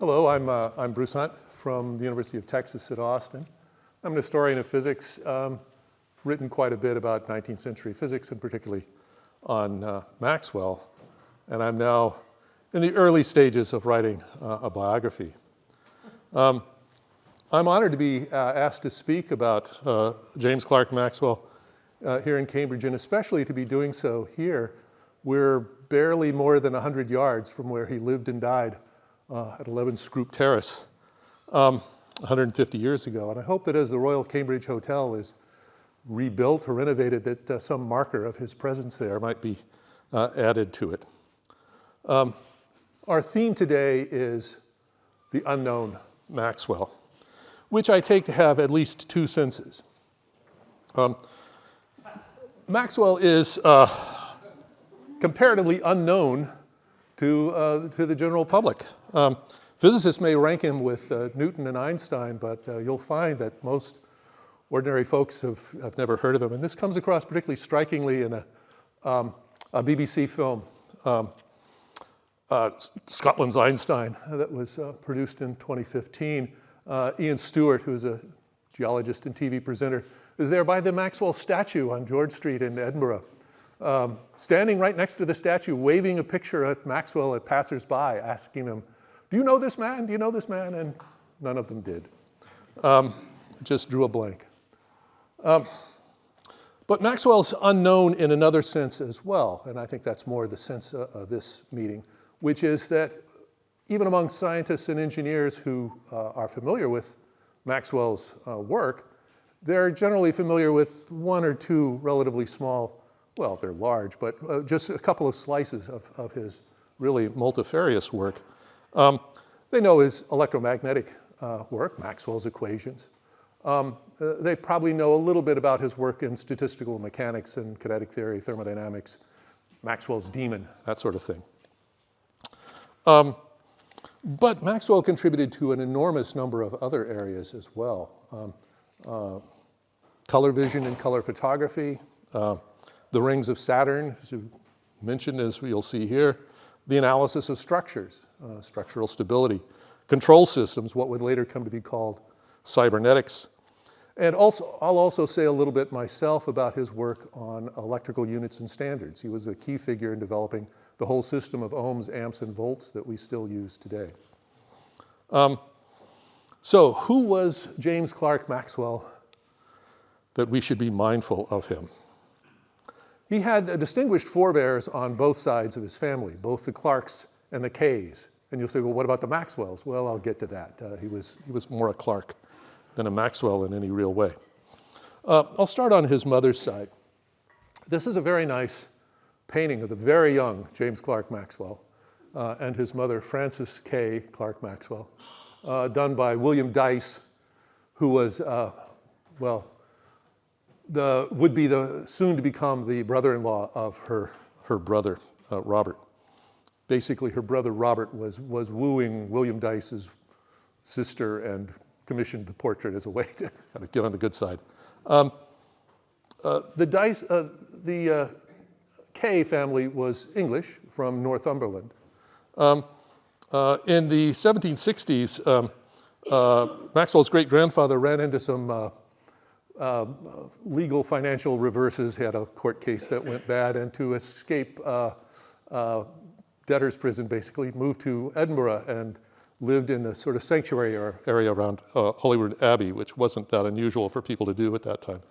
Hello, I'm Bruce Hunt from the University of Texas at Austin. I'm an historian of physics, written quite a bit about 19th century physics and particularly on Maxwell. And I'm now in the early stages of writing a biography. I'm honored to be asked to speak about James Clerk Maxwell here in Cambridge, and especially to be doing so here. We're barely more than 100 yards from where he lived and died at 11 Scroop Terrace 150 years ago. And I hope that as the Royal Cambridge Hotel is rebuilt or renovated, that some marker of his presence there might be added to it. Our theme today is the unknown Maxwell, which I take to have at least two senses. Maxwell is comparatively unknown to the general public. Physicists may rank him with Newton and Einstein, but you'll find that most ordinary folks have never heard of him. And this comes across particularly strikingly in a BBC film, Scotland's Einstein, that was produced in 2015. Ian Stewart, who's a geologist and TV presenter, is there by the Maxwell statue on George Street in Edinburgh. Standing right next to the statue, waving a picture at Maxwell at passers-by, asking them, "Do you know this man? Do you know this man?" And none of them did. Just drew a blank. But Maxwell's unknown in another sense as well, and I think that's more the sense of this meeting, which is that even among scientists and engineers who are familiar with Maxwell's work, they're generally familiar with one or two relatively small, well, they're large, but just a couple of slices of his really multifarious work. They know his electromagnetic work, Maxwell's equations. They probably know a little bit about his work in statistical mechanics and kinetic theory, thermodynamics, Maxwell's demon, that sort of thing. But Maxwell contributed to an enormous number of other areas as well. Color vision and color photography, the rings of Saturn, as you mentioned, as you'll see here, the analysis of structures, structural stability, control systems, what would later come to be called cybernetics. And also, I'll also say a little bit myself about his work on electrical units and standards. He was a key figure in developing the whole system of ohms, amps, and volts that we still use today. So who was James Clerk Maxwell that we should be mindful of him? He had distinguished forebears on both sides of his family, both the Clarks and the Kays. And you'll say, well, what about the Maxwells? Well, I'll get to that. He was more a Clark than a Maxwell in any real way. I'll start on his mother's side. This is a very nice painting of the very young James Clerk Maxwell and his mother, Frances K. Clerk Maxwell, done by William Dyce, who was, would be soon to become the brother-in-law of her brother, Robert. Basically, her brother Robert was wooing William Dyce's sister and commissioned the portrait as a way to kind of get on the good side. The Kay family was English from Northumberland. In the 1760s, Maxwell's great-grandfather ran into some legal financial reverses. He had a court case that went bad, and to escape debtor's prison, basically, moved to Edinburgh and lived in a sort of sanctuary area around Holyrood Abbey, which wasn't that unusual for people to do at that time.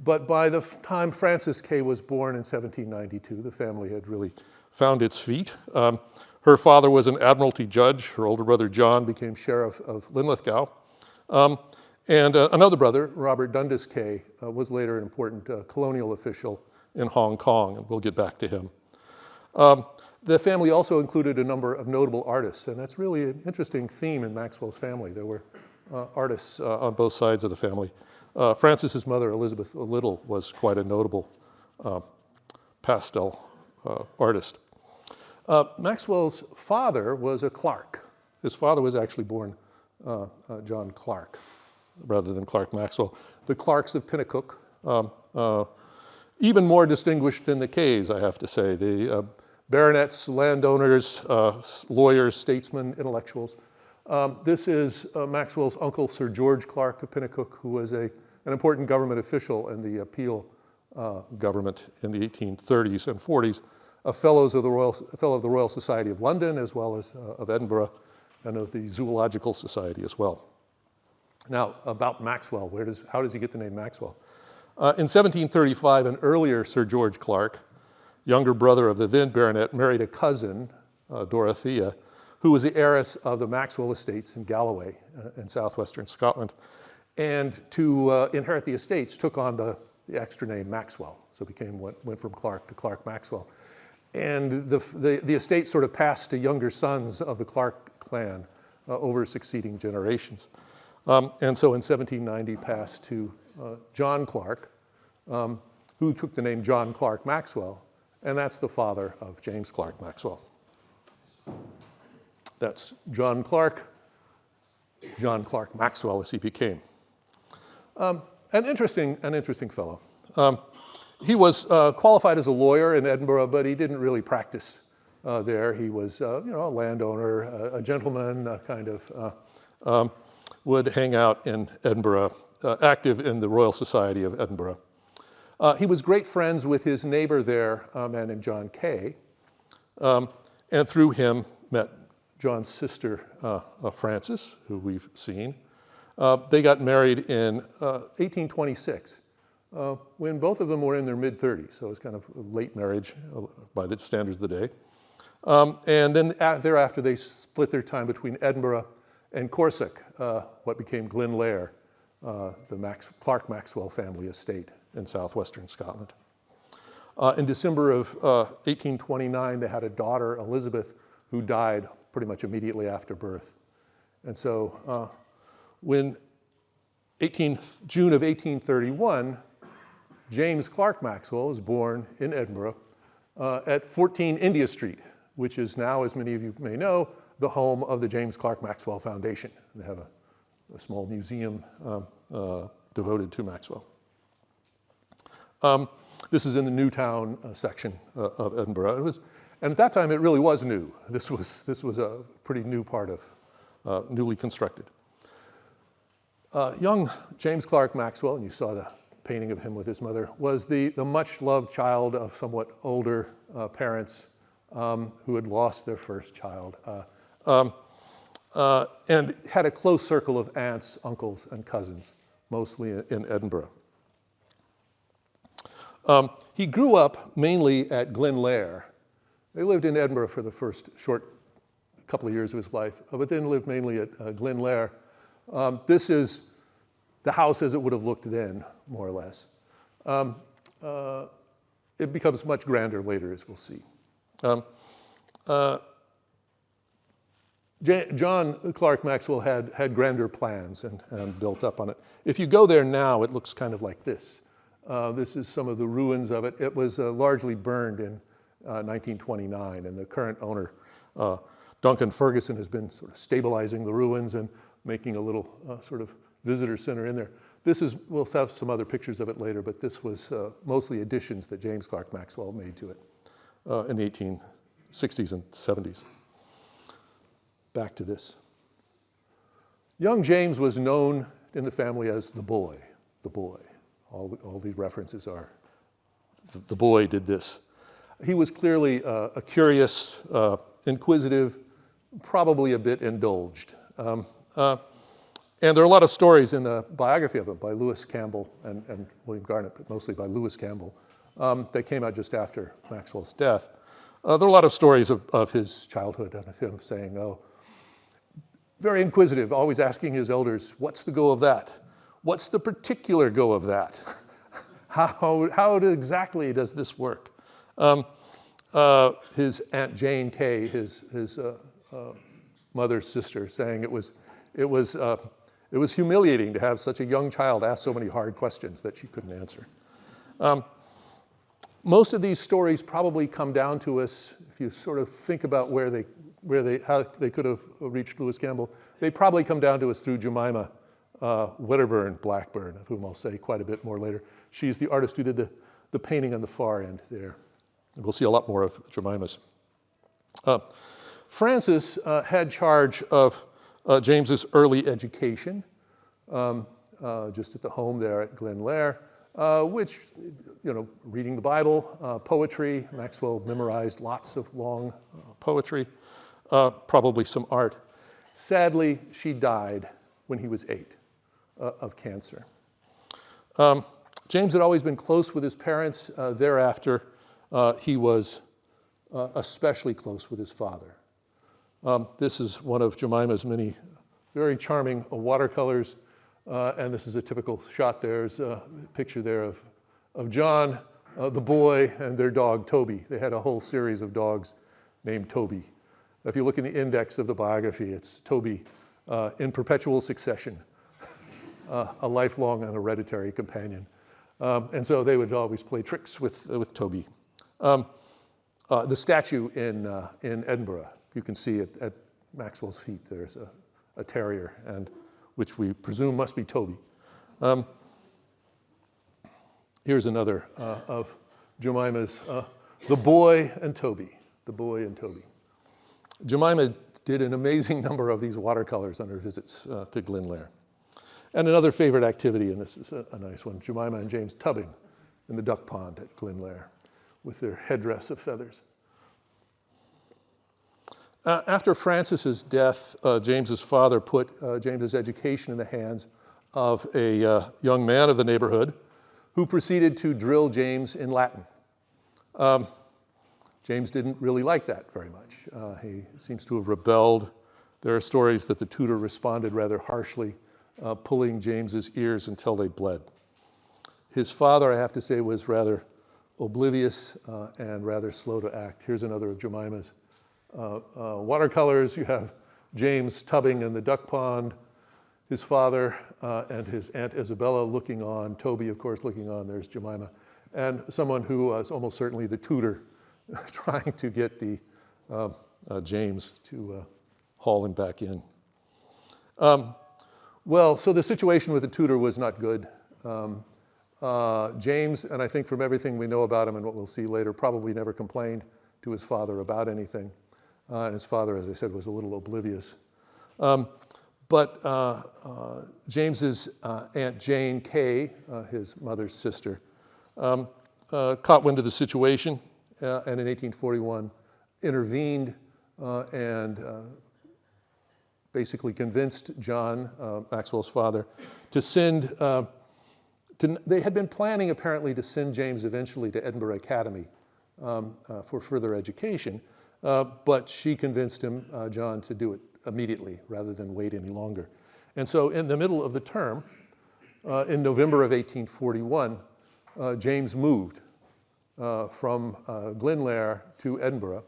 But by the time Frances K. was born in 1792, the family had really found its feet. Her father was an admiralty judge. Her older brother, John, became sheriff of Linlithgow. And another brother, Robert Dundas Kay, was later an important colonial official in Hong Kong, and we'll get back to him. The family also included a number of notable artists, and that's really an interesting theme in Maxwell's family. There were artists on both sides of the family. Frances's mother, Elizabeth Little, was quite a notable pastel artist. Maxwell's father was a Clark. His father was actually born John Clark, rather than Clerk Maxwell. The Clarks of Pinnacook, even more distinguished than the Kays, I have to say. baronets, landowners, lawyers, statesmen, intellectuals. This is Maxwell's uncle, Sir George Clerk of Pinnacook, who was an important government official in the Peel government in the 1830s and 40s, a fellow of the Royal Society of London, as well as of Edinburgh, and of the Zoological Society as well. Now, about Maxwell, how does he get the name Maxwell? In 1735, an earlier Sir George Clark, younger brother of the then baronet, married a cousin, Dorothea, who was the heiress of the Maxwell estates in Galloway in southwestern Scotland. And to inherit the estates, took on the extra name Maxwell. So went from Clark to Clerk Maxwell. And the estate sort of passed to younger sons of the Clark clan over succeeding generations. And so in 1790 passed to John Clark, who took the name John Clerk Maxwell, and that's the father of James Clerk Maxwell. That's John Clerk Maxwell as he became. An interesting fellow. He was qualified as a lawyer in Edinburgh, but he didn't really practice there. He was, a landowner, a gentleman, would hang out in Edinburgh, active in the Royal Society of Edinburgh. He was great friends with his neighbor there, a man named John Kay, and through him met John's sister, Frances, who we've seen. They got married in 1826, when both of them were in their mid-30s, so it was kind of a late marriage by the standards of the day. And then thereafter, they split their time between Edinburgh and Corsic, what became Glenlair, the Clerk Maxwell family estate in southwestern Scotland. In December of 1829, they had a daughter, Elizabeth, who died pretty much immediately after birth. And so when June of 1831, James Clerk Maxwell was born in Edinburgh at 14 India Street, which is now, as many of you may know, the home of the James Clerk Maxwell Foundation. They have a small museum devoted to Maxwell. This is in the Newtown section of Edinburgh. And at that time, it really was new. This was a pretty new part of, newly constructed. Young James Clerk Maxwell, and you saw the painting of him with his mother, was the much-loved child of somewhat older parents who had lost their first child, and had a close circle of aunts, uncles, and cousins, mostly in Edinburgh. He grew up mainly at Glenlair. They lived in Edinburgh for the first short couple of years of his life, but then lived mainly at Glenlair. This is the house as it would have looked then, more or less. It becomes much grander later, as we'll see. John Clerk Maxwell had grander plans and built up on it. If you go there now, it looks kind of like this. This is some of the ruins of it. It was largely burned in 1929, and the current owner, Duncan Ferguson, has been sort of stabilizing the ruins and making a little sort of visitor center in there. We'll have some other pictures of it later, but this was mostly additions that James Clerk Maxwell made to it in the 1860s and 70s. Back to this. Young James was known in the family as the boy, the boy. All these references are, the boy did this. He was clearly a curious, inquisitive, probably a bit indulged. And there are a lot of stories in the biography of him by Lewis Campbell and William Garnett, but mostly by Lewis Campbell, that came out just after Maxwell's death. There are a lot of stories of his childhood and of him saying, very inquisitive, always asking his elders, what's the go of that? What's the particular go of that? How exactly does this work? His Aunt Jane Kay, his mother's sister, saying it was humiliating to have such a young child ask so many hard questions that she couldn't answer. Most of these stories probably come down to us, if you sort of think about how they could have reached Lewis Campbell, they probably come down to us through Jemima Wedderburn Blackburn, of whom I'll say quite a bit more later. She's the artist who did the painting on the far end there. And we'll see a lot more of Jemima's Francis had charge of James's early education, just at the home there at Glenlair, which, reading the Bible, poetry. Maxwell memorized lots of long poetry, probably some art. Sadly, she died when he was 8 of cancer. James had always been close with his parents. Thereafter, he was especially close with his father. This is one of Jemima's many very charming watercolors, and this is a typical shot. There's a picture there of John, the boy, and their dog, Toby. They had a whole series of dogs named Toby. If you look in the index of the biography, it's Toby in perpetual succession, a lifelong and hereditary companion. And so they would always play tricks with Toby. The statue in Edinburgh, you can see it at Maxwell's feet. There's a terrier, and which we presume must be Toby. Here's another of Jemima's, the boy and Toby. The boy and Toby. Jemima did an amazing number of these watercolors on her visits to Glenlair. And another favorite activity, and this is a nice one, Jemima and James tubbing in the duck pond at Glenlair with their headdress of feathers. After Francis's death, James's father put James's education in the hands of a young man of the neighborhood who proceeded to drill James in Latin. James didn't really like that very much. He seems to have rebelled. There are stories that the tutor responded rather harshly, pulling James's ears until they bled. His father, I have to say, was rather oblivious and rather slow to act. Here's another of Jemima's watercolors. You have James tubbing in the duck pond, his father and his Aunt Isabella looking on, Toby, of course, looking on. There's Jemima, and someone who was almost certainly the tutor trying to get the James to haul him back in. Well, so the situation with the tutor was not good. James, and I think from everything we know about him and what we'll see later, probably never complained to his father about anything. And his father, as I said, was a little oblivious. But James's Aunt Jane Kay, his mother's sister, caught wind of the situation and in 1841 intervened and basically convinced John, Maxwell's father, to send, they had been planning apparently to send James eventually to Edinburgh Academy for further education, but she convinced him, John, to do it immediately rather than wait any longer. And so in the middle of the term, in November of 1841, James moved from Glenlair to Edinburgh.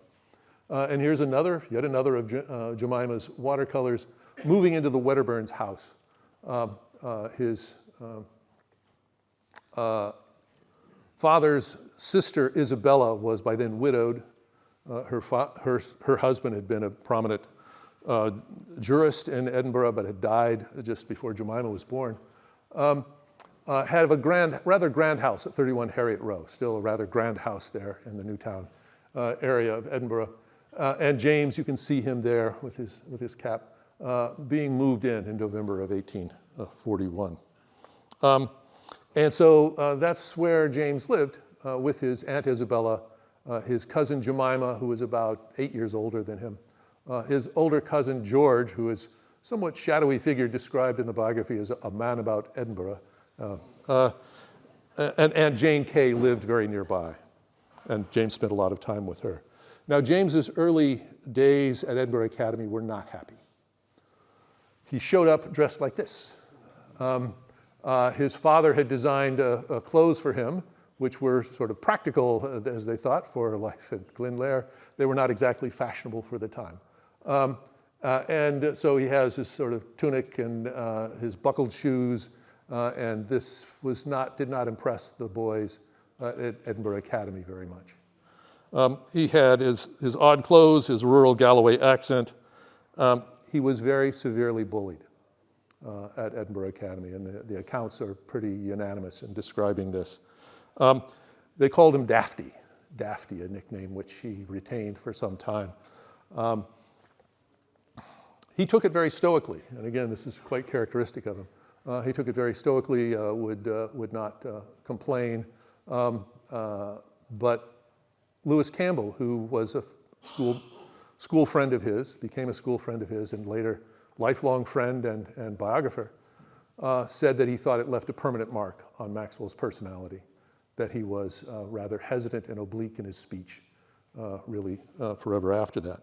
And here's yet another of Jemima's watercolors moving into the Wedderburn's house. His father's sister, Isabella, was by then widowed. Her husband had been a prominent jurist in Edinburgh, but had died just before Jemima was born. Had a rather grand house at 31 Harriet Row, still a rather grand house there in the Newtown area of Edinburgh. And James, you can see him there with his cap, being moved in November of 1841. And so that's where James lived with his Aunt Isabella, his cousin Jemima, who was about 8 years older than him, his older cousin George, who is somewhat shadowy figure described in the biography as a man about Edinburgh, and Aunt Jane Kay lived very nearby, and James spent a lot of time with her. Now, James's early days at Edinburgh Academy were not happy. He showed up dressed like this. His father had designed clothes for him, which were sort of practical, as they thought, for life at Glenlair. They were not exactly fashionable for the time. And so he has his sort of tunic and his buckled shoes, and this did not impress the boys at Edinburgh Academy very much. He had his odd clothes, his rural Galloway accent. He was very severely bullied at Edinburgh Academy, and the accounts are pretty unanimous in describing this. They called him Dafty, a nickname which he retained for some time. He took it very stoically, and again, this is quite characteristic of him. He took it very stoically, would not complain. But Lewis Campbell, who was a school friend of his, became a school friend of his, and later lifelong friend and biographer, said that he thought it left a permanent mark on Maxwell's personality, that he was rather hesitant and oblique in his speech, really forever after that.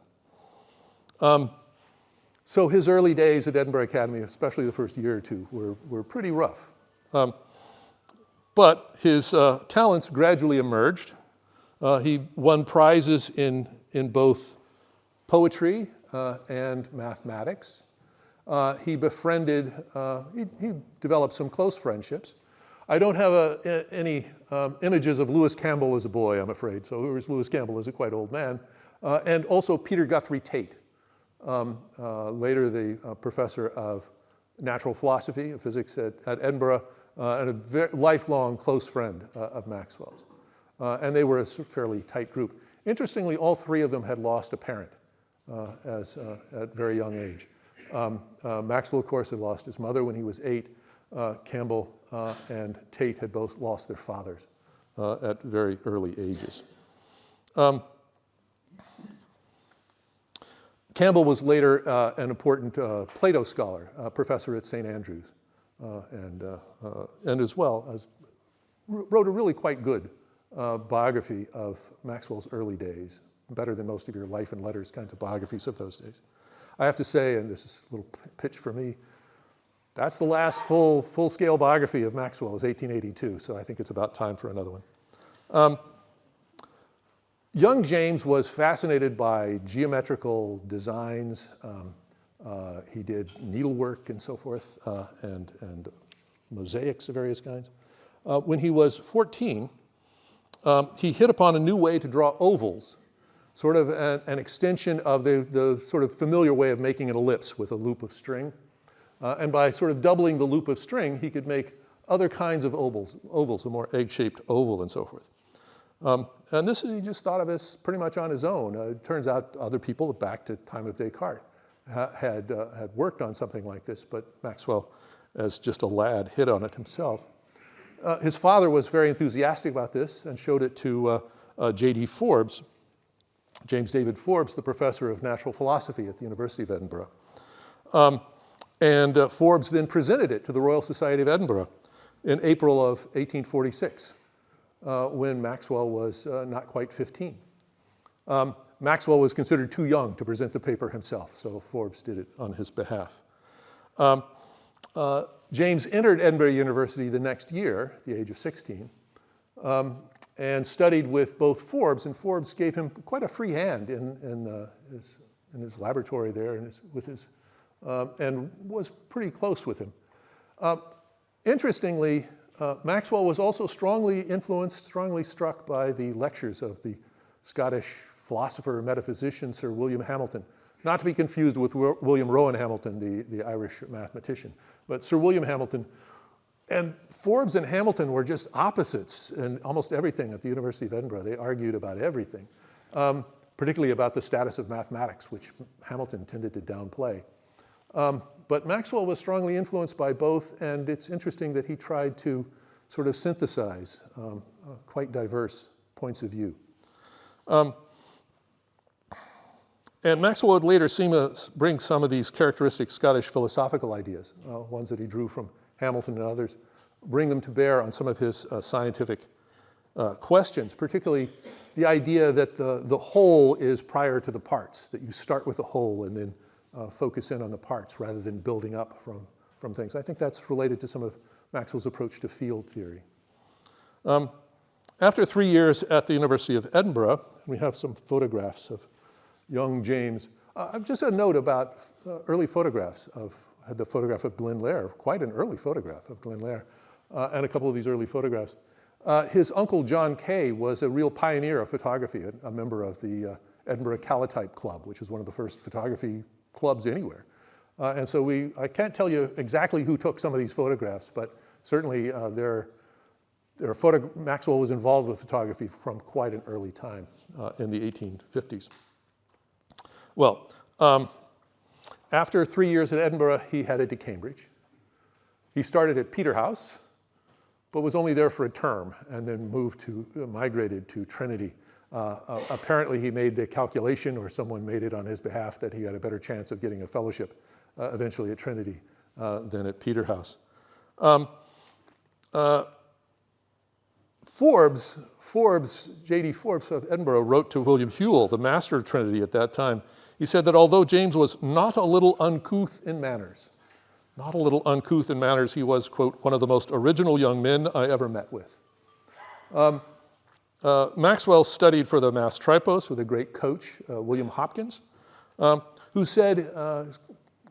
So his early days at Edinburgh Academy, especially the first year or two, were pretty rough. But his talents gradually emerged. He won prizes in both poetry and mathematics. He befriended, he developed some close friendships. I don't have any images of Lewis Campbell as a boy, I'm afraid. So here's Lewis Campbell as a quite old man. And also Peter Guthrie Tait, later the professor of natural philosophy, of physics at Edinburgh, and a lifelong close friend of Maxwell's. And they were a fairly tight group. Interestingly, all three of them had lost a parent at a very young age. Maxwell, of course, had lost his mother when he was 8. Campbell and Tait had both lost their fathers at very early ages. Campbell was later an important Plato scholar, professor at St. Andrews, and as well as wrote a really quite good biography of Maxwell's early days, better than most of your life and letters kinds of biographies of those days. I have to say, and this is a little pitch for me, that's the last full-scale biography of Maxwell, is 1882, so I think it's about time for another one. Young James was fascinated by geometrical designs. He did needlework and so forth, and mosaics of various kinds. When he was 14, he hit upon a new way to draw ovals, sort of an extension of the sort of familiar way of making an ellipse with a loop of string. And by sort of doubling the loop of string, he could make other kinds of ovals, a more egg-shaped oval and so forth. And this he just thought of as pretty much on his own. It turns out other people, back to time of Descartes, had worked on something like this, but Maxwell, as just a lad, hit on it himself. His father was very enthusiastic about this and showed it to J.D. Forbes, James David Forbes, the professor of natural philosophy at the University of Edinburgh. And Forbes then presented it to the Royal Society of Edinburgh in April of 1846, when Maxwell was not quite 15. Maxwell was considered too young to present the paper himself, so Forbes did it on his behalf. James entered Edinburgh University the next year, at the age of 16, and studied with both Forbes, and Forbes gave him quite a free hand in his laboratory there and and was pretty close with him. Interestingly, Maxwell was also strongly influenced, strongly struck by the lectures of the Scottish philosopher and metaphysician Sir William Hamilton, not to be confused with William Rowan Hamilton, the Irish mathematician, but Sir William Hamilton. And Forbes and Hamilton were just opposites in almost everything at the University of Edinburgh. They argued about everything, particularly about the status of mathematics, which Hamilton tended to downplay. But Maxwell was strongly influenced by both, and it's interesting that he tried to sort of synthesize quite diverse points of view. And Maxwell would later seem to bring some of these characteristic Scottish philosophical ideas, ones that he drew from Hamilton and others, bring them to bear on some of his scientific questions, particularly the idea that the whole is prior to the parts, that you start with the whole and then focus in on the parts rather than building up from things. I think that's related to some of Maxwell's approach to field theory. After 3 years at the University of Edinburgh, we have some photographs of young James. Just a note about early photographs I had the photograph of Glenn Lair, quite an early photograph of Glenn Lair, and a couple of these early photographs. His uncle, John Kay, was a real pioneer of photography, a member of the Edinburgh Calotype Club, which was one of the first photography clubs anywhere. And so I can't tell you exactly who took some of these photographs, but certainly Maxwell was involved with photography from quite an early time in the 1850s. Well, after 3 years at Edinburgh, he headed to Cambridge. He started at Peterhouse, but was only there for a term and then migrated to Trinity. Apparently he made the calculation, or someone made it on his behalf, that he had a better chance of getting a fellowship eventually at Trinity than at Peterhouse. J.D. Forbes of Edinburgh wrote to William Whewell, the master of Trinity at that time. He said that although James was not a little uncouth in manners, he was, quote, one of the most original young men I ever met with. Maxwell studied for the Mass Tripos with a great coach, William Hopkins, who said,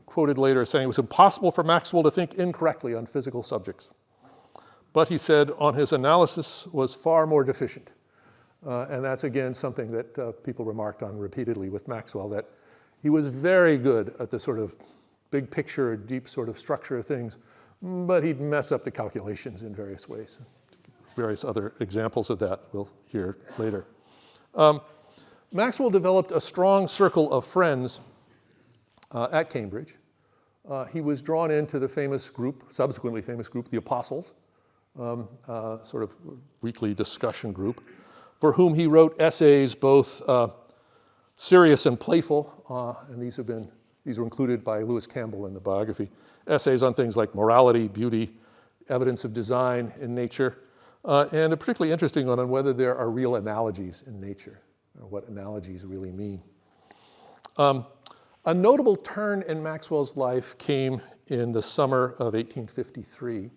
quoted later, saying it was impossible for Maxwell to think incorrectly on physical subjects. But he said on his analysis was far more deficient. And that's, again, something that people remarked on repeatedly with Maxwell, that he was very good at the sort of big picture, deep sort of structure of things, but he'd mess up the calculations in various ways. Various other examples of that we'll hear later. Maxwell developed a strong circle of friends at Cambridge. He was drawn into the famous group, subsequently famous group, the Apostles, sort of weekly discussion group, for whom he wrote essays both serious and playful, and these were included by Lewis Campbell in the biography, essays on things like morality, beauty, evidence of design in nature, and a particularly interesting one on whether there are real analogies in nature, or what analogies really mean. A notable turn in Maxwell's life came in the summer of 1853,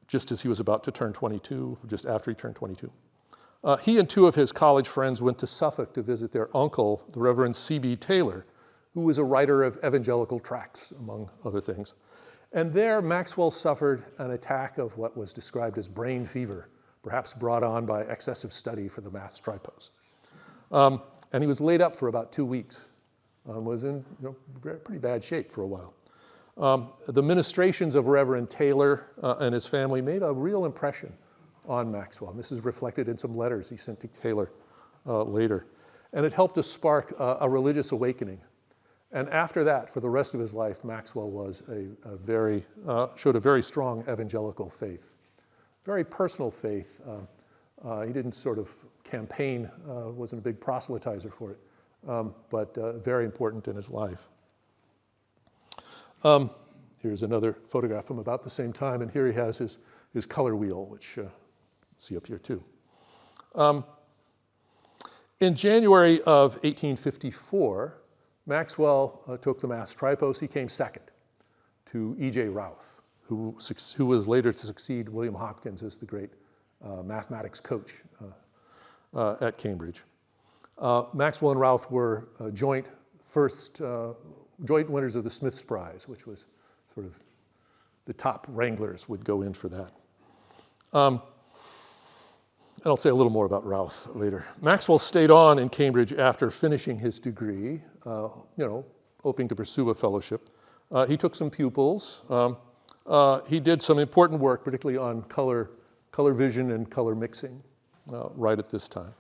just as he was about to turn 22, just after he turned 22. He and two of his college friends went to Suffolk to visit their uncle, the Reverend C.B. Taylor, who was a writer of evangelical tracts, among other things. And there, Maxwell suffered an attack of what was described as brain fever, perhaps brought on by excessive study for the Mass Tripos. And he was laid up for about 2 weeks, was in pretty bad shape for a while. The ministrations of Reverend Taylor and his family made a real impression on Maxwell. And this is reflected in some letters he sent to Taylor later. And it helped to spark a religious awakening. And after that, for the rest of his life, Maxwell was showed a very strong evangelical faith, very personal faith. He didn't sort of campaign, wasn't a big proselytizer for it, but very important in his life. Here's another photograph from about the same time, and here he has his color wheel, which see up here too. In January of 1854, Maxwell took the Mass Tripos. He came second to E.J. Routh, who was later to succeed William Hopkins as the great mathematics coach at Cambridge. Maxwell and Routh were joint winners of the Smith's Prize, which was sort of the top wranglers would go in for that. And I'll say a little more about Routh later. Maxwell stayed on in Cambridge after finishing his degree, hoping to pursue a fellowship. He took some pupils. He did some important work, particularly on color vision and color mixing, right at this time.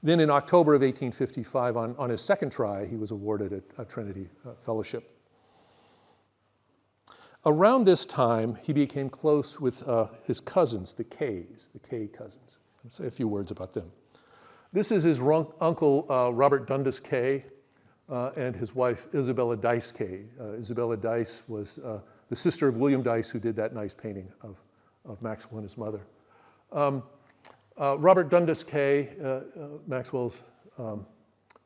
Then in October of 1855, on his second try, he was awarded a Trinity fellowship. Around this time, he became close with his cousins, the Kay cousins. I'll say a few words about them. This is his uncle, Robert Dundas Kay, and his wife, Isabella Dyce Kay. Isabella Dyce was the sister of William Dyce, who did that nice painting of Maxwell and his mother. Robert Dundas Kay, Maxwell's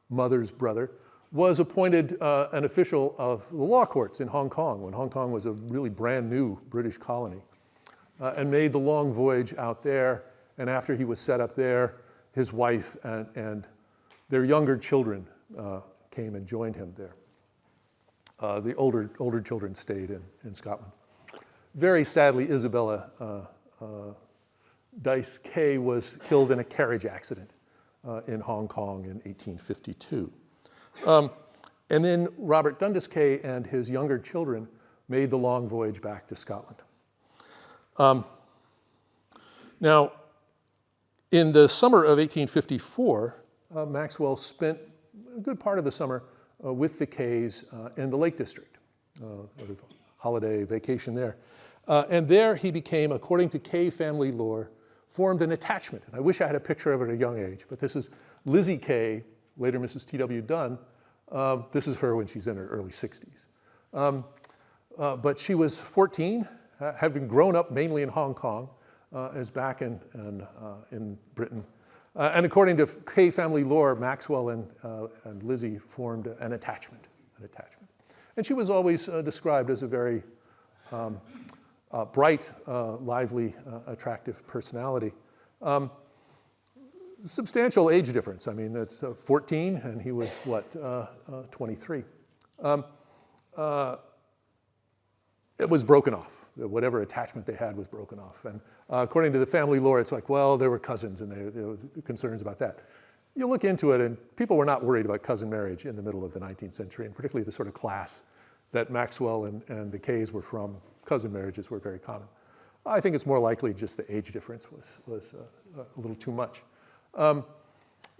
mother's brother, was appointed an official of the law courts in Hong Kong, when Hong Kong was a really brand new British colony, and made the long voyage out there. And after he was set up there, his wife and their younger children came and joined him there. The older children stayed in Scotland. Very sadly, Isabella Dyce Kay was killed in a carriage accident in Hong Kong in 1852. And then Robert Dundas Kay and his younger children made the long voyage back to Scotland. Now, in the summer of 1854, Maxwell spent a good part of the summer with the Kays in the Lake District, holiday vacation there. And there he became, according to Kay family lore, formed an attachment. And I wish I had a picture of her at a young age, but this is Lizzie Kay, later Mrs. T.W. Dunn. This is her when she's in her early 60s. But she was 14, having grown up mainly in Hong Kong, is back in Britain. And according to Kay family lore, Maxwell and Lizzie formed an attachment. And she was always described as a very bright, lively, attractive personality. Substantial age difference. I mean, it's 14, and he was, what, 23. It was broken off. Whatever attachment they had was broken off. And according to the family lore, it's like, well, they were cousins, and there were concerns about that. You look into it, and people were not worried about cousin marriage in the middle of the 19th century, and particularly the sort of class that Maxwell and the Kays were from. Cousin marriages were very common. I think it's more likely just the age difference was a little too much.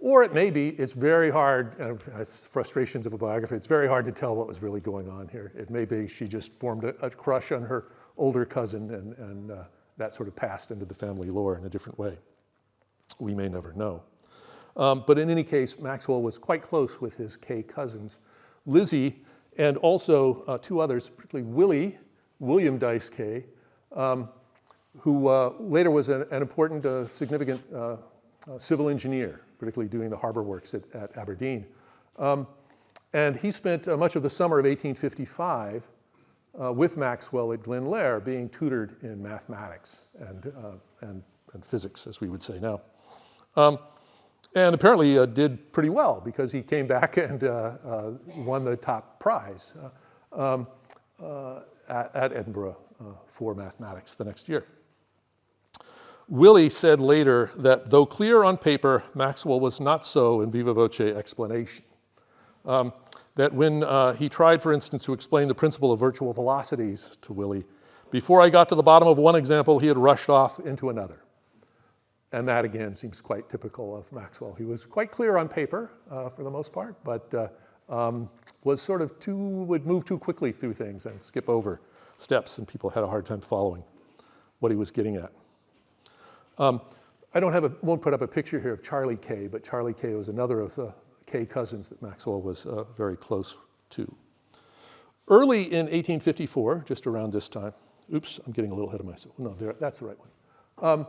Or it may be, it's very hard, frustrations of a biography, it's very hard to tell what was really going on here. It may be she just formed a crush on her older cousin, and that sort of passed into the family lore in a different way. We may never know. But in any case, Maxwell was quite close with his Kay cousins, Lizzie, and also two others, particularly William Dyce Kay, who later was an important, significant civil engineer, particularly doing the harbor works at Aberdeen. And he spent much of the summer of 1855 with Maxwell at Glenlair, being tutored in mathematics and physics, as we would say now. And apparently did pretty well, because he came back and won the top prize at Edinburgh for mathematics the next year. Willie said later that though clear on paper, Maxwell was not so in viva voce explanation. That when he tried, for instance, to explain the principle of virtual velocities to Willie, before I got to the bottom of one example, he had rushed off into another. And that, again, seems quite typical of Maxwell. He was quite clear on paper, for the most part, but was sort of would move too quickly through things and skip over steps, and people had a hard time following what he was getting at. I won't put up a picture here of Charlie Kay, but Charlie Kay was another of the Kay cousins that Maxwell was very close to. Early in 1854, just around this time, oops, I'm getting a little ahead of myself. No, that's the right one.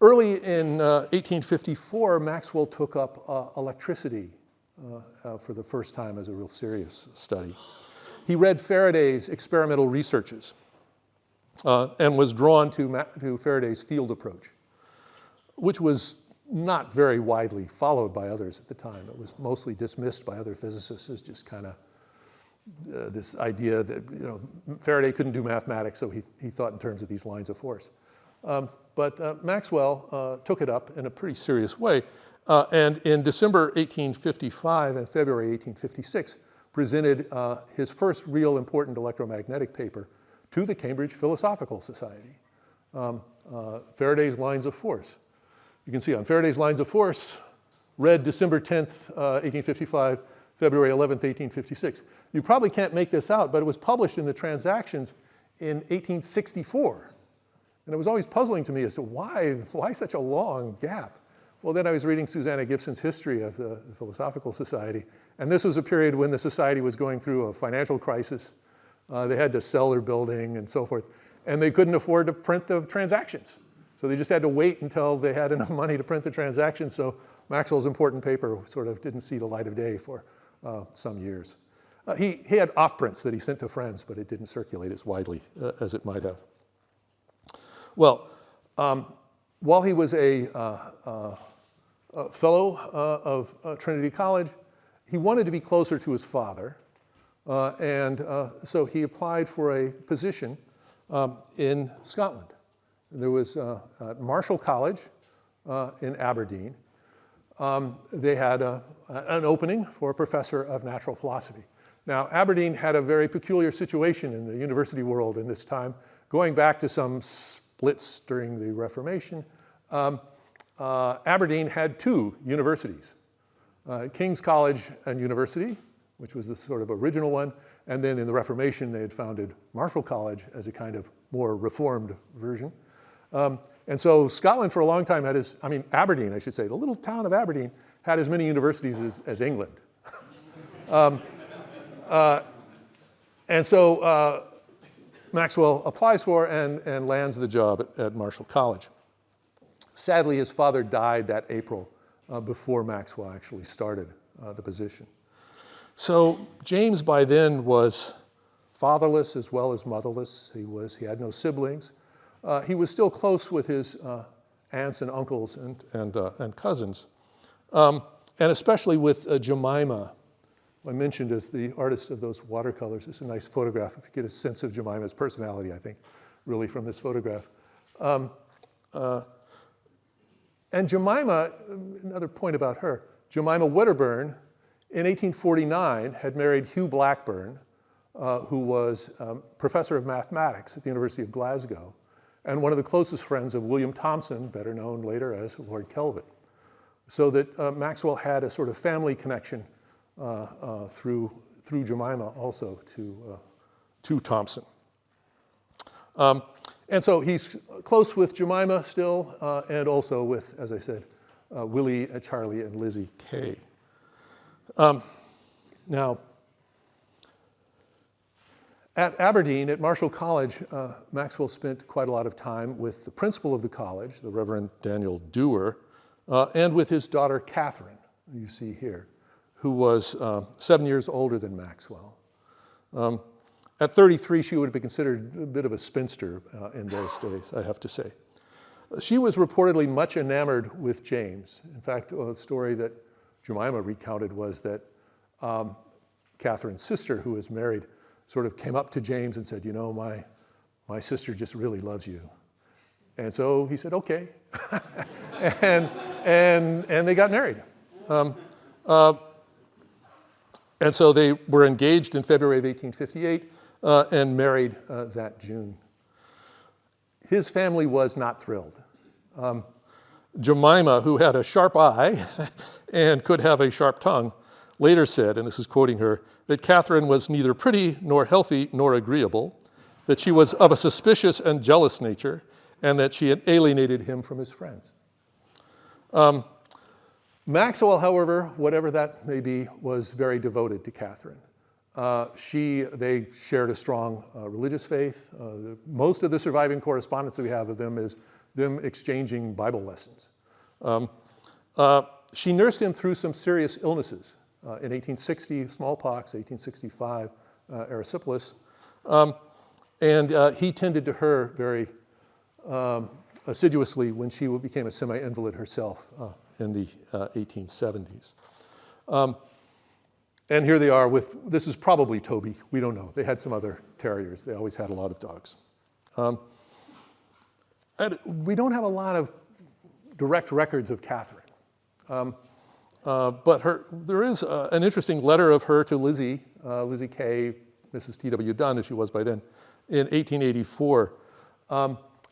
Early in 1854, Maxwell took up electricity for the first time as a real serious study. He read Faraday's experimental researches and was drawn to Faraday's field approach, which was not very widely followed by others at the time. It was mostly dismissed by other physicists as just kind of this idea that, Faraday couldn't do mathematics, so he thought in terms of these lines of force. But Maxwell took it up in a pretty serious way, and in December 1855 and February 1856 presented his first real important electromagnetic paper to the Cambridge Philosophical Society, Faraday's lines of force. You can see on Faraday's lines of force, read December 10th, 1855, February 11th, 1856. You probably can't make this out, but it was published in the Transactions in 1864. And it was always puzzling to me as to why such a long gap? Well, then I was reading Susanna Gibson's history of the Philosophical Society, and this was a period when the society was going through a financial crisis. They had to sell their building and so forth, and they couldn't afford to print the Transactions. So they just had to wait until they had enough money to print the Transactions, so Maxwell's important paper sort of didn't see the light of day for some years. He had off-prints that he sent to friends, but it didn't circulate as widely as it might have. Well, while he was a fellow of Trinity College, he wanted to be closer to his father, and so he applied for a position in Scotland. There was Marshall College in Aberdeen. They had an opening for a professor of natural philosophy. Now, Aberdeen had a very peculiar situation in the university world in this time, going back to some splits during the Reformation. Aberdeen had two universities. King's College and University, which was the sort of original one, and then in the Reformation they had founded Marshall College as a kind of more reformed version. And so Scotland for a long time had Aberdeen, I should say, the little town of Aberdeen had as many universities as England. And so Maxwell applies for and lands the job at Marshall College. Sadly, his father died that April before Maxwell actually started the position. So James by then was fatherless as well as motherless. He had no siblings. He was still close with his aunts and uncles and cousins, and especially with Jemima, who I mentioned as the artist of those watercolors. It's a nice photograph. If you get a sense of Jemima's personality, I think, really from this photograph. And Jemima, another point about her, Jemima Wedderburn, in 1849, had married Hugh Blackburn, who was professor of mathematics at the University of Glasgow, and one of the closest friends of William Thomson, better known later as Lord Kelvin. So that Maxwell had a sort of family connection through Jemima also to Thomson. And so he's close with Jemima still, and also with, as I said, Willie, Charlie, and Lizzie Kay. Now, at Aberdeen, at Marshall College, Maxwell spent quite a lot of time with the principal of the college, the Reverend Daniel Dewar, and with his daughter Katherine, who you see here, who was 7 years older than Maxwell. At 33, she would have been considered a bit of a spinster in those days, I have to say. She was reportedly much enamored with James. In fact, a story that Jemima recounted was that Catherine's sister, who was married, sort of came up to James and said, you know, my sister just really loves you. And so he said, okay. and they got married. And so they were engaged in February of 1858 and married that June. His family was not thrilled. Jemima, who had a sharp eye and could have a sharp tongue, later said, and this is quoting her, that Katherine was neither pretty nor healthy nor agreeable, that she was of a suspicious and jealous nature, and that she had alienated him from his friends. Maxwell, however, whatever that may be, was very devoted to Katherine. They shared a strong religious faith. Most of the surviving correspondence that we have of them is them exchanging Bible lessons. She nursed him through some serious illnesses. In 1860, smallpox, 1865, erysipelas. And he tended to her very assiduously when she became a semi-invalid herself in the 1870s. And here they are with, this is probably Toby, we don't know. They had some other terriers. They always had a lot of dogs. And we don't have a lot of direct records of Katherine. But there is an interesting letter of her to Lizzie, Lizzie Kay, Mrs. T.W. Dunn, as she was by then, in 1884.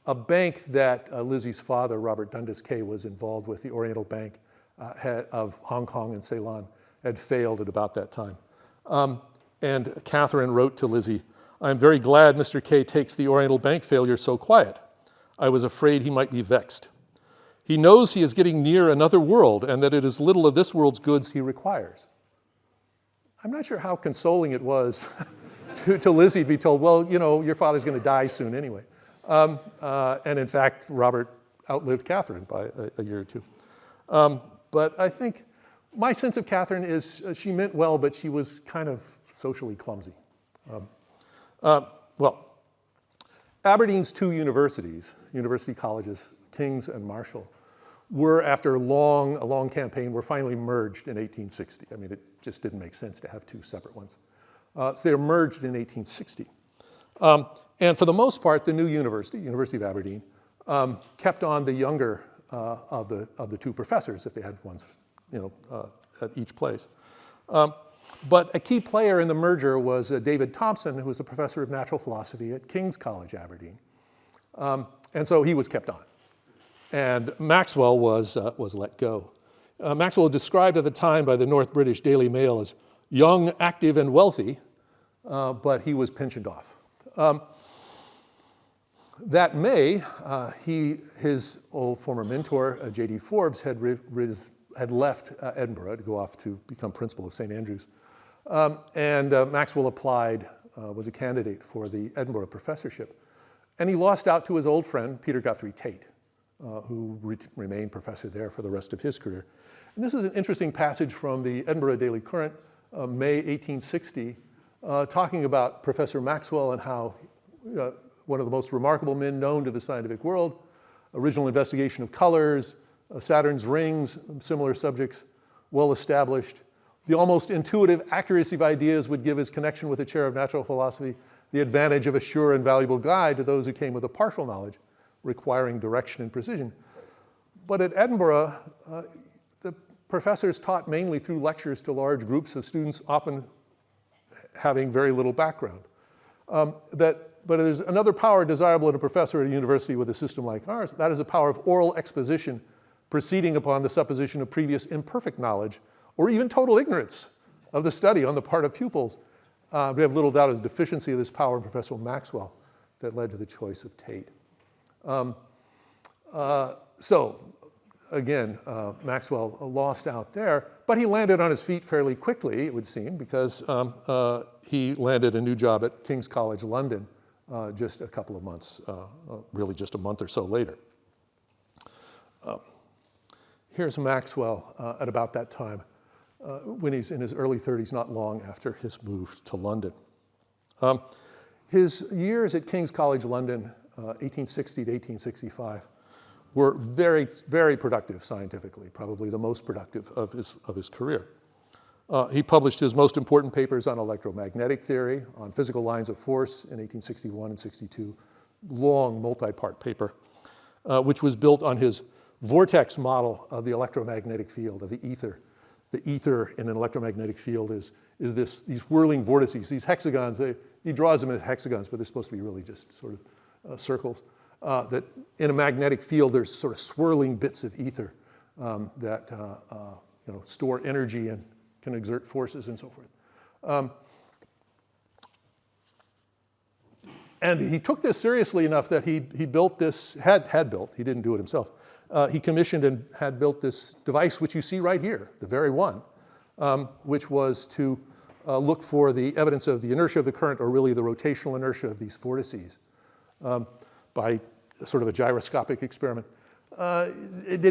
A bank that Lizzie's father, Robert Dundas Kay, was involved with, the Oriental Bank of Hong Kong and Ceylon, had failed at about that time. And Katherine wrote to Lizzie, "I'm very glad Mr. Kay takes the Oriental Bank failure so quiet. I was afraid he might be vexed. He knows he is getting near another world and that it is little of this world's goods he requires." I'm not sure how consoling it was to Lizzie be told, well, you know, your father's going to die soon anyway. And in fact, Robert outlived Katherine by a year or two. But I think my sense of Katherine is she meant well, but she was kind of socially clumsy. Well, Aberdeen's two universities, university colleges, King's and Marshall, were, after a long campaign, were finally merged in 1860. I mean, it just didn't make sense to have two separate ones. So they were merged in 1860. And for the most part, the new university, University of Aberdeen, kept on the younger of the two professors, if they had ones, you know, at each place. But a key player in the merger was David Thompson, who was a professor of natural philosophy at King's College, Aberdeen. And so he was kept on. And Maxwell was let go. Maxwell was described at the time by the North British Daily Mail as young, active, and wealthy, but he was pensioned off. That May, his old former mentor, J.D. Forbes, had left Edinburgh to go off to become principal of St. Andrews. And Maxwell applied, was a candidate for the Edinburgh professorship. And he lost out to his old friend, Peter Guthrie Tait, who remained professor there for the rest of his career. And this is an interesting passage from the Edinburgh Daily Current, May 1860, talking about Professor Maxwell and how one of the most remarkable men known to the scientific world, original investigation of colors, Saturn's rings, similar subjects, well established. The almost intuitive accuracy of ideas would give his connection with the chair of natural philosophy the advantage of a sure and valuable guide to those who came with a partial knowledge, requiring direction and precision. But at Edinburgh, the professors taught mainly through lectures to large groups of students, often having very little background. But there's another power desirable in a professor at a university with a system like ours. That is the power of oral exposition, proceeding upon the supposition of previous imperfect knowledge, or even total ignorance of the study on the part of pupils. We have little doubt of the deficiency of this power in Professor Maxwell that led to the choice of Tait. So again, Maxwell lost out there, but he landed on his feet fairly quickly, it would seem, because he landed a new job at King's College London just a couple of months, really just a month or so later. Here's Maxwell at about that time, when he's in his early 30s, not long after his move to London. His years at King's College London, 1860 to 1865, were very, very productive scientifically, probably the most productive of his career. He published his most important papers on electromagnetic theory, on physical lines of force in 1861 and 62, long multi-part paper, which was built on his vortex model of the electromagnetic field, of the ether. The ether in an electromagnetic field is these whirling vortices, these hexagons. He draws them as hexagons, but they're supposed to be really just sort of circles. That in a magnetic field, there's sort of swirling bits of ether that store energy and can exert forces and so forth. And he took this seriously enough that he built this, had built, he didn't do it himself, he commissioned and had built this device which you see right here, the very one, which was to look for the evidence of the inertia of the current, or really the rotational inertia of these vortices, by sort of a gyroscopic experiment. It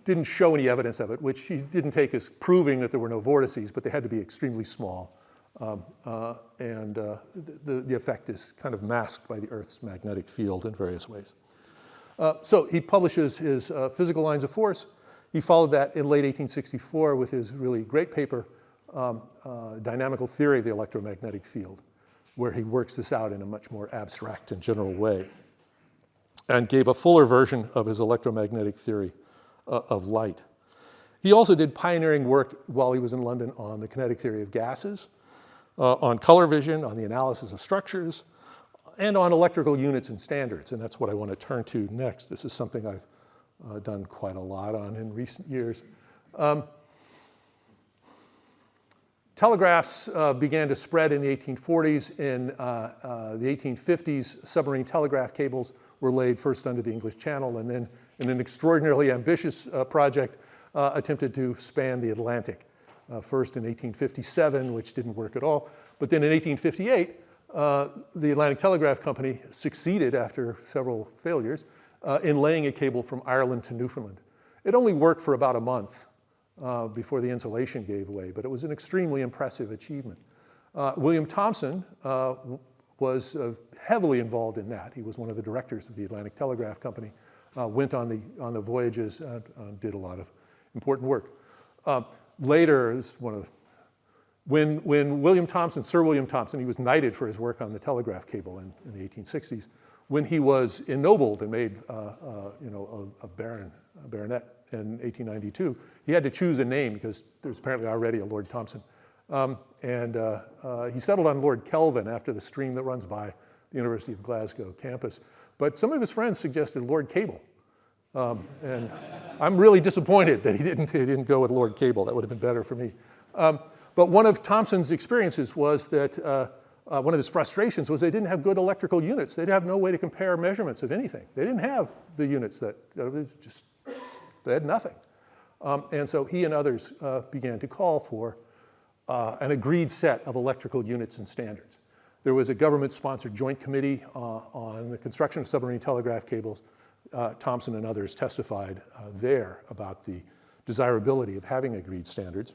didn't show any evidence of it, which he didn't take as proving that there were no vortices, but they had to be extremely small. And the effect is kind of masked by the Earth's magnetic field in various ways. So he publishes his physical lines of force. He followed that in late 1864 with his really great paper, Dynamical Theory of the Electromagnetic Field, where he works this out in a much more abstract and general way, and gave a fuller version of his electromagnetic theory of light. He also did pioneering work while he was in London on the kinetic theory of gases, on color vision, on the analysis of structures, and on electrical units and standards, and that's what I want to turn to next. This is something I've done quite a lot on in recent years. Telegraphs began to spread in the 1840s. In the 1850s, submarine telegraph cables were laid first under the English Channel, and then in an extraordinarily ambitious project, attempted to span the Atlantic. First in 1857, which didn't work at all, but then in 1858, the Atlantic Telegraph Company succeeded, after several failures, in laying a cable from Ireland to Newfoundland. It only worked for about a month before the insulation gave way, but it was an extremely impressive achievement. William Thomson was heavily involved in that. He was one of the directors of the Atlantic Telegraph Company, went on the voyages, and did a lot of important work. Later, this is one of the, when William Thomson, Sir William Thomson, he was knighted for his work on the telegraph cable in the 1860s. When he was ennobled and made a baronet in 1892, he had to choose a name because there's apparently already a Lord Thomson. He settled on Lord Kelvin after the stream that runs by the University of Glasgow campus. But some of his friends suggested Lord Cable. And I'm really disappointed that he didn't go with Lord Cable. That would have been better for me. But one of Thomson's experiences was that one of his frustrations was they didn't have good electrical units. They'd have no way to compare measurements of anything. They didn't have the units that was just, they had nothing. And so he and others began to call for an agreed set of electrical units and standards. There was a government-sponsored joint committee on the construction of submarine telegraph cables. Thomson and others testified there about the desirability of having agreed standards.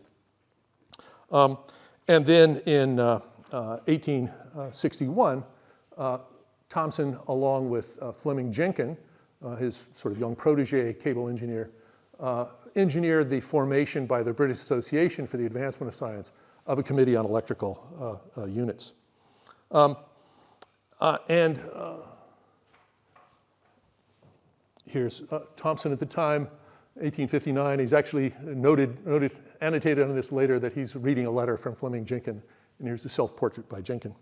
And then in 1861, Thomson, along with Fleming Jenkin, his sort of young protege cable engineer, engineered the formation by the British Association for the Advancement of Science of a committee on electrical units. Here's Thomson at the time, 1859. He's actually annotated on this later that he's reading a letter from Fleming Jenkin, and here's a self-portrait by Jenkin.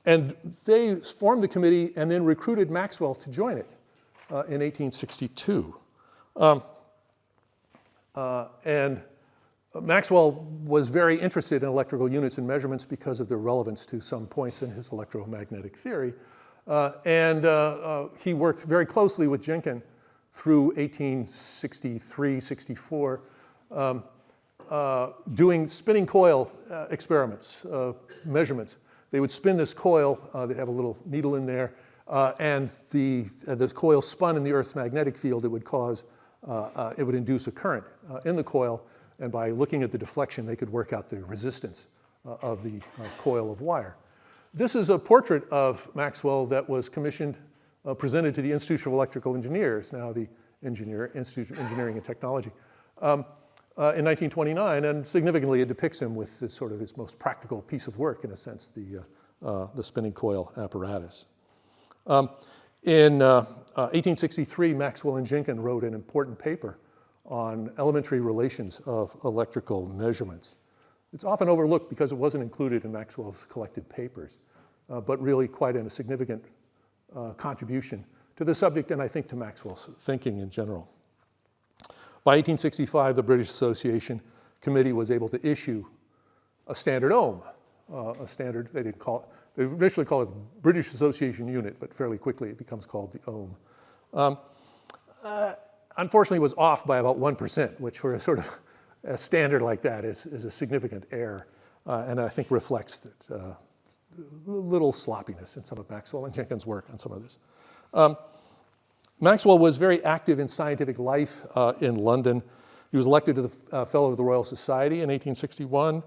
And they formed the committee and then recruited Maxwell to join it in 1862. And Maxwell was very interested in electrical units and measurements because of their relevance to some points in his electromagnetic theory. He worked very closely with Jenkin through 1863, 64, doing spinning coil experiments, measurements. They would spin this coil, they'd have a little needle in there, and this coil spun in the Earth's magnetic field. It would induce a current in the coil, and by looking at the deflection, they could work out the resistance of the coil of wire. This is a portrait of Maxwell that was commissioned, presented to the Institute of Electrical Engineers, now the Institute of Engineering and Technology, in 1929, and significantly it depicts him with this sort of his most practical piece of work, in a sense, the spinning coil apparatus. In 1863, Maxwell and Jenkin wrote an important paper on elementary relations of electrical measurements. It's often overlooked because it wasn't included in Maxwell's collected papers, but really quite a significant contribution to the subject, and I think to Maxwell's thinking in general. By 1865, the British Association Committee was able to issue a standard ohm, a standard, they initially called it the British Association Unit, but fairly quickly it becomes called the ohm. Unfortunately, it was off by about 1%, which for a sort of a standard like that is a significant error, and I think reflects that little sloppiness in some of Maxwell and Jenkin's work on some of this. Maxwell was very active in scientific life in London. He was elected to the Fellow of the Royal Society in 1861.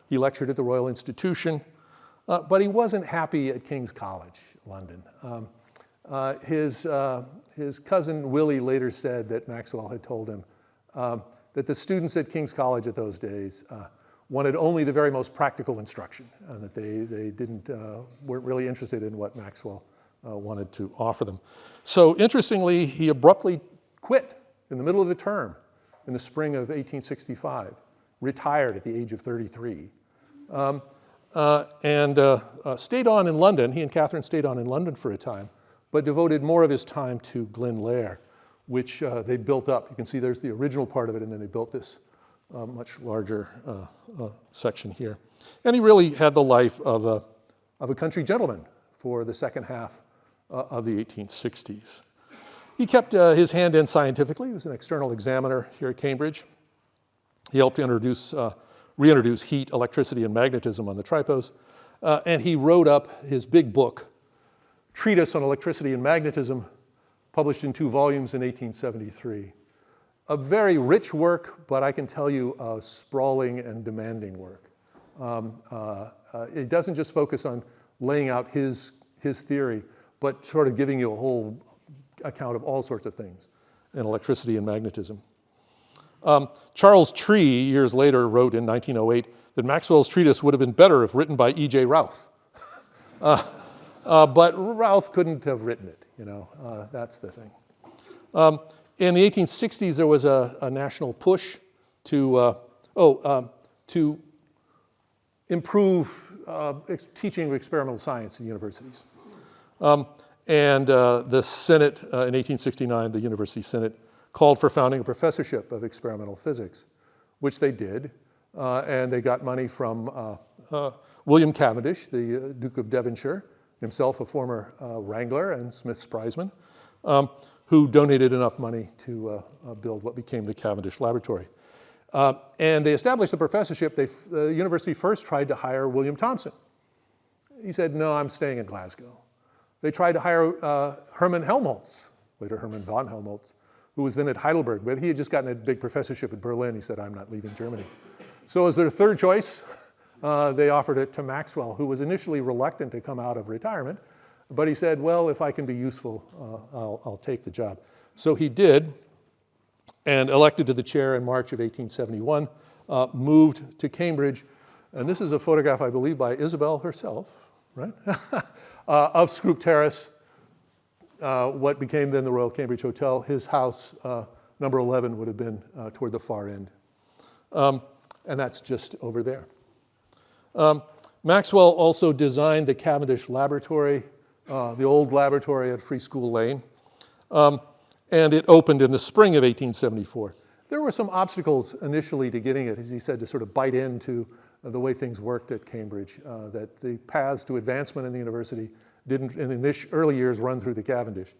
He lectured at the Royal Institution, but he wasn't happy at King's College, London. His cousin Willie later said that Maxwell had told him that the students at King's College at those days wanted only the very most practical instruction, and that they weren't really interested in what Maxwell wanted to offer them. So interestingly, he abruptly quit in the middle of the term in the spring of 1865, retired at the age of 33, and stayed on in London. He and Katherine stayed on in London for a time, but devoted more of his time to Glenlair, which they built up. You can see there's the original part of it, and then they built this much larger section here. And he really had the life of a country gentleman for the second half of the 1860s. He kept his hand in scientifically. He was an external examiner here at Cambridge. He helped reintroduce heat, electricity, and magnetism on the tripos. And he wrote up his big book, Treatise on Electricity and Magnetism, published in 2 volumes in 1873. A very rich work, but I can tell you a sprawling and demanding work. It doesn't just focus on laying out his theory, but sort of giving you a whole account of all sorts of things in electricity and magnetism. Charles Tree, years later, wrote in 1908 that Maxwell's treatise would have been better if written by E.J. Routh. But Routh couldn't have written it, that's the thing. In the 1860s, there was a national push to improve teaching of experimental science in universities. And the Senate, in 1869, the University Senate, called for founding a professorship of experimental physics, which they did. And they got money from William Cavendish, the Duke of Devonshire, himself a former wrangler and Smith's prizeman, who donated enough money to build what became the Cavendish Laboratory. And they established the professorship. The university first tried to hire William Thomson. He said, no, I'm staying in Glasgow. They tried to hire Hermann Helmholtz, later Hermann von Helmholtz, who was then at Heidelberg, but he had just gotten a big professorship at Berlin. He said, I'm not leaving Germany. So as their third choice, they offered it to Maxwell, who was initially reluctant to come out of retirement, but he said, well, if I can be useful, I'll take the job. So he did, and elected to the chair in March of 1871, moved to Cambridge. And this is a photograph, I believe, by Isabel herself, right? Of Scroop Terrace, what became then the Royal Cambridge Hotel. His house, number 11, would have been toward the far end. And that's just over there. Maxwell also designed the Cavendish Laboratory, the old laboratory at Free School Lane, and it opened in the spring of 1874. There were some obstacles initially to getting it, as he said, to sort of bite into the way things worked at Cambridge, that the paths to advancement in the university didn't, in the early years, run through the Cavendish.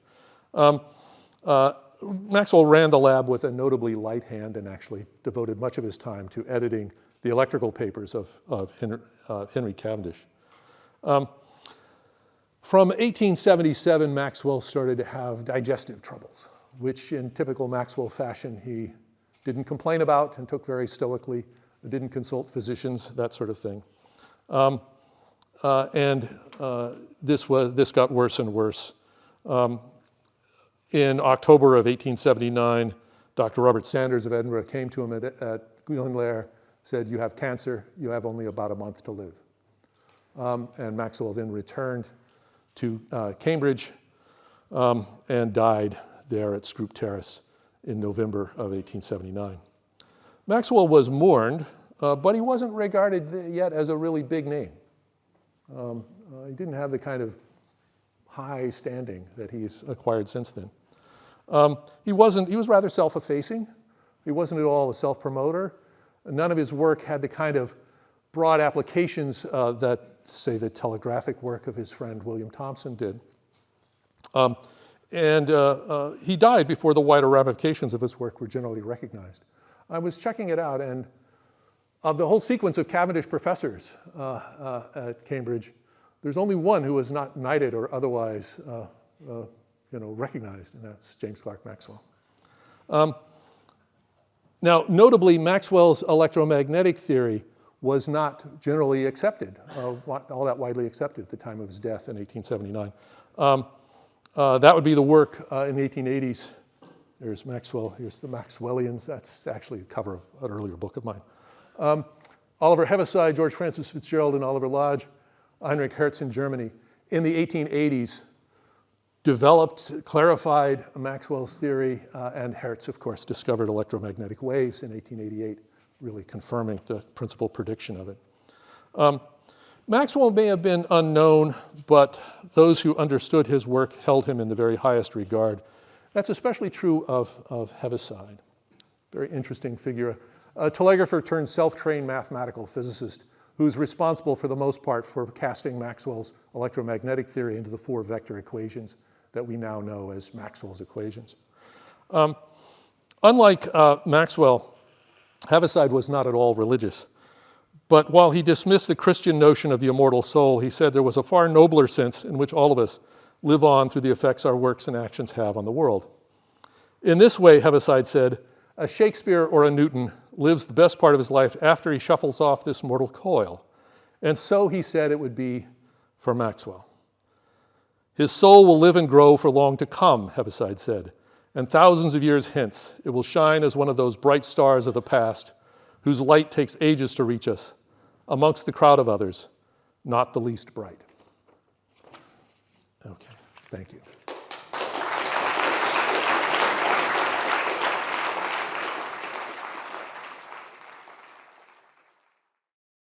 Maxwell ran the lab with a notably light hand and actually devoted much of his time to editing the electrical papers of Henry Cavendish. From 1877, Maxwell started to have digestive troubles, which in typical Maxwell fashion, he didn't complain about and took very stoically, didn't consult physicians, that sort of thing. This got worse and worse. In October of 1879, Dr. Robert Sanders of Edinburgh came to him at Guilin, said, you have cancer, you have only about a month to live. And Maxwell then returned to Cambridge and died there at Scroop Terrace in November of 1879. Maxwell was mourned, but he wasn't regarded yet as a really big name. He didn't have the kind of high standing that he's acquired since then. He was rather self-effacing. He wasn't at all a self-promoter. None of his work had the kind of broad applications that, say, the telegraphic work of his friend William Thomson did. He died before the wider ramifications of his work were generally recognized. I was checking it out, and of the whole sequence of Cavendish professors at Cambridge, there's only one who was not knighted or otherwise recognized, and that's James Clerk Maxwell. Now, notably, Maxwell's electromagnetic theory was not generally accepted, all that widely accepted at the time of his death in 1879. That would be the work in the 1880s. There's Maxwell, here's the Maxwellians. That's actually a cover of an earlier book of mine. Oliver Heaviside, George Francis Fitzgerald, and Oliver Lodge, Heinrich Hertz in Germany, in the 1880s, developed, clarified Maxwell's theory, and Hertz, of course, discovered electromagnetic waves in 1888, really confirming the principal prediction of it. Maxwell may have been unknown, but those who understood his work held him in the very highest regard. That's especially true of Heaviside. Very interesting figure. A telegrapher turned self-trained mathematical physicist who's responsible for the most part for casting Maxwell's electromagnetic theory into the four vector equations that we now know as Maxwell's equations. Unlike Maxwell, Heaviside was not at all religious. But while he dismissed the Christian notion of the immortal soul, he said there was a far nobler sense in which all of us live on through the effects our works and actions have on the world. In this way, Heaviside said, a Shakespeare or a Newton lives the best part of his life after he shuffles off this mortal coil. And so he said it would be for Maxwell. His soul will live and grow for long to come, Heaviside said, and thousands of years hence it will shine as one of those bright stars of the past whose light takes ages to reach us, amongst the crowd of others, not the least bright. Okay, thank you.